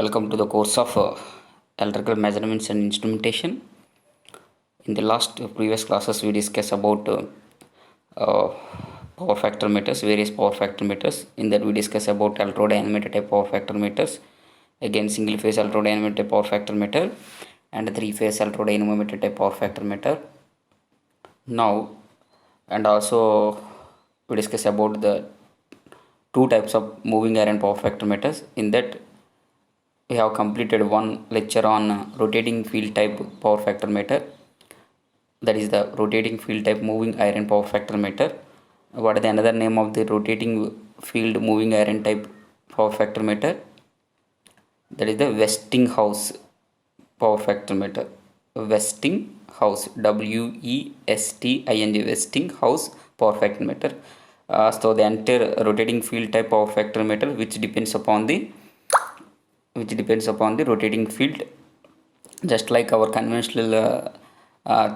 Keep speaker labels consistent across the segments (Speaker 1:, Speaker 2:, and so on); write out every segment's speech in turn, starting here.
Speaker 1: Welcome to the course of electrical measurements and instrumentation. In the last previous classes, we discussed about uh, power factor meters, various power factor meters. In that, we discussed about electrodynamic type power factor meters, again single phase electrodynamic type power factor meter, and three phase electrodynamic type power factor meter. Now, and also we discussed about the two types of moving iron power factor meters. In that, we have completed one lecture on rotating field type power factor meter, that is the rotating field type moving iron power factor meter. What is the another name of the rotating field moving iron type power factor meter? That is the Westinghouse power factor meter. Westinghouse, WESTING, Westinghouse power factor meter. So the entire rotating field type power factor meter, which depends upon the rotating field, just like our conventional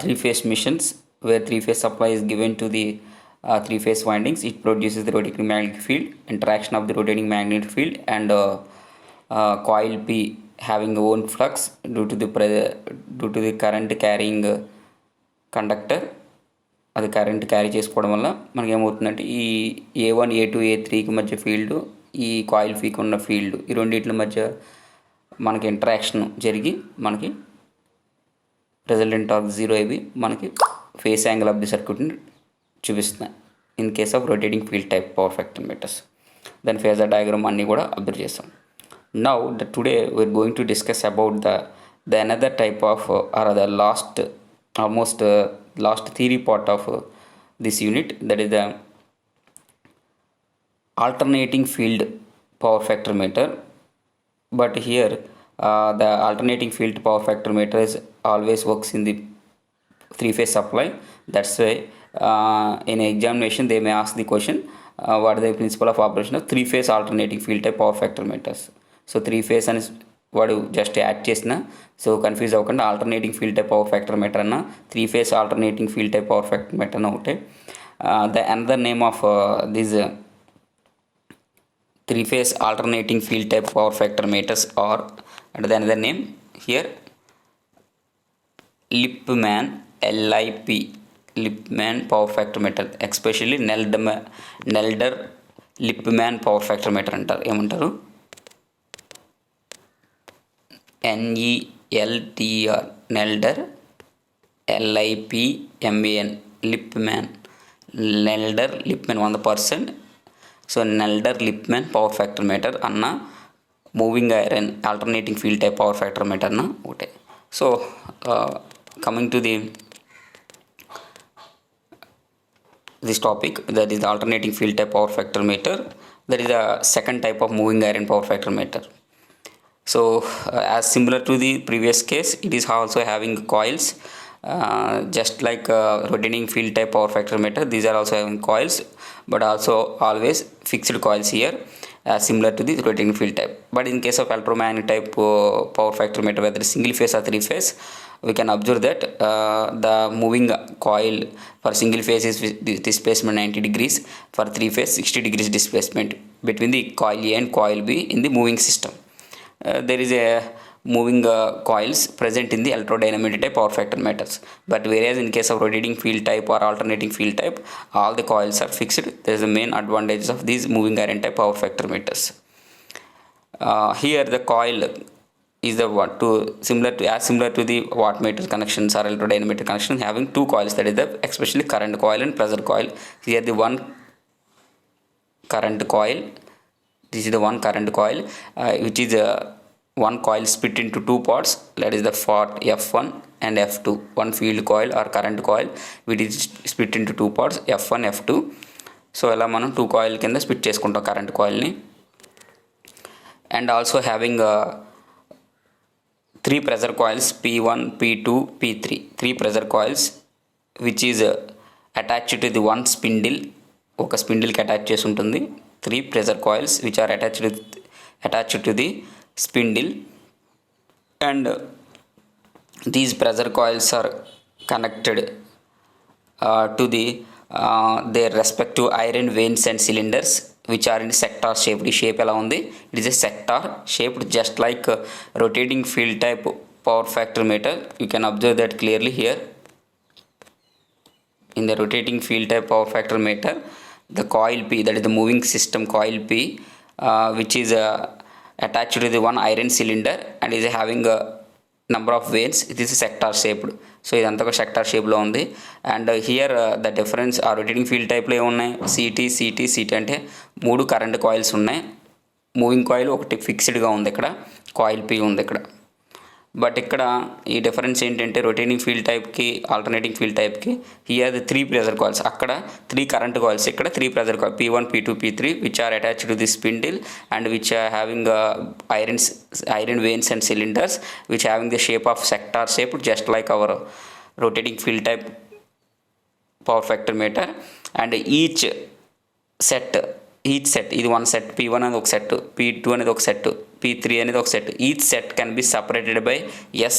Speaker 1: three-phase machines, where three-phase supply is given to the three-phase windings. It produces the rotating magnetic field, interaction of the rotating magnetic field, and coil P having own flux due to the current carrying conductor అది current carry చేసుకోవడం వల్ల మనకి ఏమవుతుందంటే ఈ A1 A2 A3కి మధ్య field, ఈ coil ఫీకి ఉన్న field, ఈ రెండింటి మధ్య మనకి ఇంటరాక్షన్ జరిగి మనకి రిజల్టెంట్ టార్క్ జీరో అవి మనకి ఫేస్ యాంగిల్ ఆఫ్ ది సర్క్యూట్ని చూపిస్తున్నాయి in case of rotating field type power factor meters. దాని ఫేజర్ డయాగ్రామ్ అన్నీ కూడా అబ్జర్వ్ చేస్తాం. Now today we are going to discuss about the another type of or the last theory part of this unit, that is the alternating field power factor meter. But here the alternating field power factor meter is always works in the three-phase supply. That's why in examination they may ask the question, what is the principle of operation of three-phase alternating field type power factor meters. So three-phase and వాడు just add చేసిన, so confuse అవ్వకుండా alternating field type power factor meter అన్న, three phase alternating field type power factor meter అన్న ఒకటే. The another name of this three phase alternating field type power factor meters are and the another name here Lipman, LIP, Lipman power factor meter, especially Nelder Lipman power factor meter అంటారు. ఏమంటారు? NELTR, Nelder, LIPMAN, Lipman, Nelder Lipman 100%. So Nelder Lipman power factor meter అన్న, moving iron alternating field type power factor meter అన్న ఒకటే. So coming to this topic, that is the alternating field type power factor meter. That is the second type of moving iron power factor meter. So as similar to the previous case, it is also having coils, just like rotating field type power factor meter. These are also having coils, but also always fixed coils here, similar to the rotating field type. But in case of electromagnetic type power factor meter, whether single phase or three phase, we can observe that the moving coil for single phase is displacement 90 degrees, for three phase 60 degrees displacement between the coil A and coil B in the moving system. There is a moving coils present in the electrodynamic type power factor meters, but whereas in case of rotating field type or alternating field type, all the coils are fixed. There is the main advantages of these moving iron type power factor meters. Here the coil is the one to similar to the wattmeter connections or electrodynamic connections, having two coils, that is the especially current coil and pressure coil. Here the one current coil, this is the one current coil, which is one coil split into two parts, that is the part F1 and F2, one field coil or current coil which is split into two parts F1 F2. So ఇలా మనం two coil కింద split చేసుకుంటాం current కాయిల్ని. And also having three pressure coils P1, P2, P3, three pressure coils which is attached to the one spindle, ఒక స్పిండిల్కి attach చేసి ఉంటుంది. Three pressure coils which are attached to the spindle, and these pressure coils are connected to the their respective iron vanes and cylinders which are in sector shaped. ఈ shape ఎలా ఉంది, it is a sector shaped just like rotating field type power factor meter. You can observe that clearly here. In the rotating field type power factor meter, the coil P, that is the moving system coil P, which is attached to the one iron cylinder and is having a number of vanes. This is sector shaped. So ఇదంతా ఒక sector షేప్లో ఉంది. And here the difference ఆ rotating field టైప్లో ఏమున్నాయి, city అంటే 3 current coils ఉన్నాయి. Moving coil ఒకటి ఫిక్స్డ్గా ఉంది, ఇక్కడ కాయిల్ P ఉంది ఇక్కడ. బట్ ఇక్కడ ఈ డిఫరెన్స్ ఏంటంటే రొటేటింగ్ ఫీల్డ్ టైప్కి ఆల్టర్నేటింగ్ ఫీల్డ్ టైప్కి హియర్ ది 3 ప్రెజర్ కాయిల్స్, అక్కడ 3 కరెంట్ కాయిల్స్, ఇక్కడ 3 pressure coil P1, P2, P3 which are attached to the spindle and which are having iron veins and cylinders which having the shape of sector shape just like our rotating field type power factor meter. And each set ఇది 1 set, P1 అనేది ఒక set, P2 అనేది ఒక set, P3 అనేది ఒక set. Each set can be separated by S,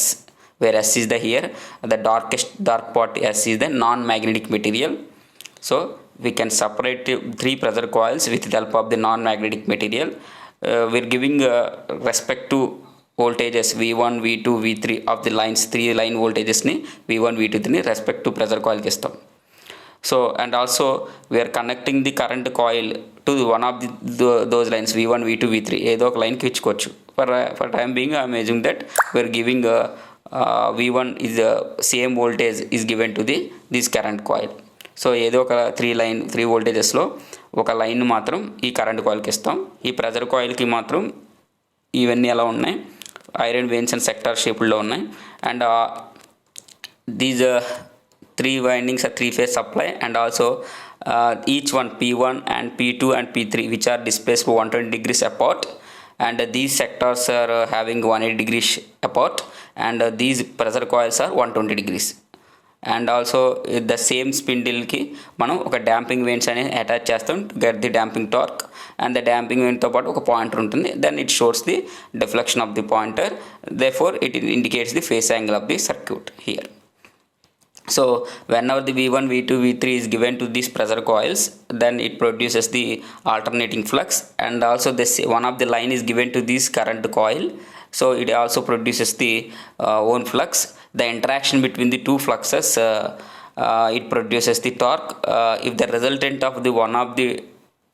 Speaker 1: where S is the here the dark part. S is the non-magnetic material. So we can separate 3 pressure coils with the help of the non-magnetic material. We're giving respect to voltages V1, V2, V3 of the lines, 3 line voltages ni V1, V2 ni respect to pressure coil ki istam. So and also we are connecting the current coil to one of those lines V1, V2, V3 ఏదో ఒక లైన్కి ఇచ్చుకోవచ్చు. for time being I am assuming that we are giving V1 is the same voltage is given to this current coil. So ఏదో ఒక 3 వోల్టేజెస్లో ఒక line మాత్రం ఈ current కాయిల్కి ఇస్తాం. ఈ ప్రెజర్ కాయిల్కి మాత్రం ఇవన్నీ ఎలా ఉన్నాయి, ఐరన్ వెయిన్స్ అండ్ సెక్టార్ షేపుల్లో ఉన్నాయి. And these 3 windings are 3-phase supply, and also each one P1 and P2 and P3 which are displaced 120 degrees apart, and these sectors are having 180 degrees apart, and these pressure coils are 120 degrees. And also the same స్పిండిల్కి మనం ఒక damping vanes అనేది attach చేస్తాం to get the damping torque. And the damping వెయిన్తో పాటు ఒక pointer ఉంటుంది. Then it shows the deflection of the pointer, therefore it indicates the phase angle of the circuit here. So whenever the V1, V2, V3 is given to these pressure coils, then it produces the alternating flux, and also this one of the line is given to this current coil, so it also produces the own flux. The interaction between the 2 fluxes it produces the torque. If the resultant of the one of the,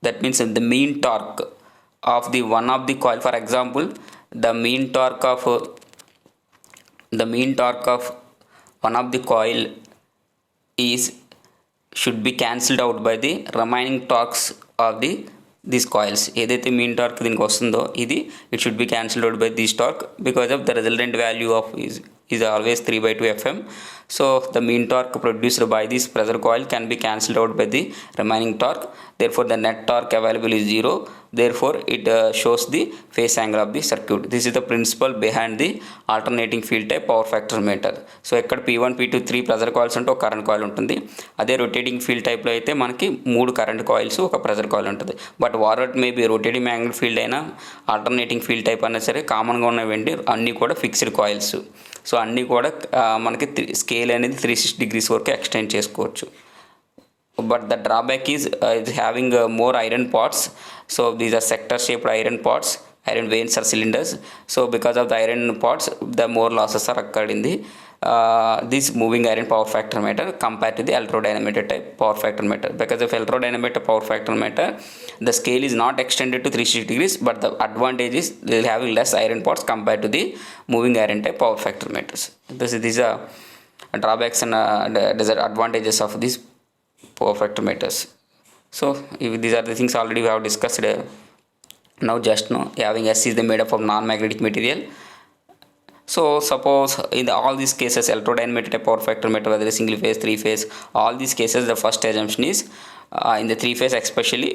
Speaker 1: that means the mean torque of the one of the coil, for example the mean torque of one of the coil should be cancelled out by the remaining torques of these coils. ఏదైతే mean torque దీనికి వస్తుందో ఇది it should be cancelled out by this torque, because of the resultant value of is always 3/2 Fm. So the mean torque produced by this pressure coil can be cancelled out by the remaining torque, therefore the net torque available is 0, therefore it shows the phase angle of the circuit. This is the principle behind the alternating field type power factor meter. So ఇక్కడ P1, P2, 3 pressure coils ఉంటే ఒక current coil ఉంటుంది. అదే rotating field టైప్లో అయితే మనకి 3 current coils ఒక pressure coil ఉంటుంది. బట్ వారట్ మేబీ రొటేటింగ్ మ్యాగ్నెటిక్ ఫీల్డ్ అయినా ఆల్టర్నేటింగ్ ఫీల్డ్ టైప్ అయినా సరే కామన్గా ఉన్నవండి అన్నీ కూడా ఫిక్స్డ్ కాయిల్స్. సో అన్నీ కూడా మనకి స్కేల్ అనేది 360 degrees వరకు ఎక్స్టెండ్ చేసుకోవచ్చు. But the drawback is having more iron parts. So these are sector shaped iron parts, iron veins or cylinders. So because of the iron parts, the more losses are occurred in the this moving iron power factor meter compared to the electrodynamic type power factor meter. Because of electrodynamic power factor meter, the scale is not extended to 360 degrees, but the advantage is they will have less iron parts compared to the moving iron type power factor meters. These are drawbacks and disadvantages of these power factor meters. So if these are the things already we have discussed now just now. Having S is made up of non-magnetic material. So suppose in all these cases electrodynamic type power factor meter, whether single phase, 3 phase, all these cases the first assumption is in the 3 phase especially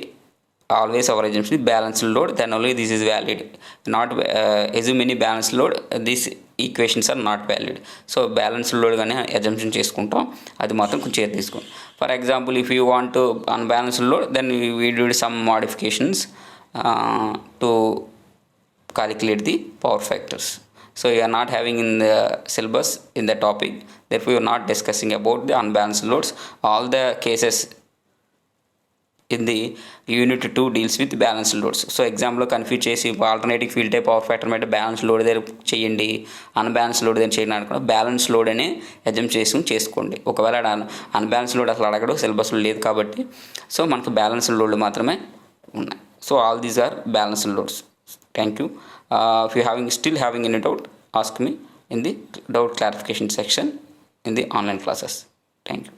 Speaker 1: always our assumption is balanced load, then only this is valid. Not assume any balanced load, these equations are not valid. So balanced load గానే assumption చేసుకుంటాం, అది మాత్రం కొంచెం తీసుకోండి. For example, if you want to unbalanced load, then we do some modifications to calculate the power factors. So you are not having in the syllabus in the topic, therefore you are not discussing about the unbalanced loads. All the cases in the unit 2 deals with balanced loads. So ఎగ్జామ్లో confuse చేసి alternating field type power factor మీద balance load దగ్గర చేయండి, unbalance load దగ్గర చేయండి అనుకున్నా balance load అనే exam చేసుకోండి. ఒకవేళ అన్బ్యాలెన్స్ లోడ్ అసలు అడగడు, సిలబస్లో లేదు కాబట్టి. సో మనకు బ్యాలెన్స్ లోడ్లు మాత్రమే ఉన్నాయి. So all these are balance loads. Thank you. If you still having any doubt, ask me in the doubt clarification section in the online classes. Thank you.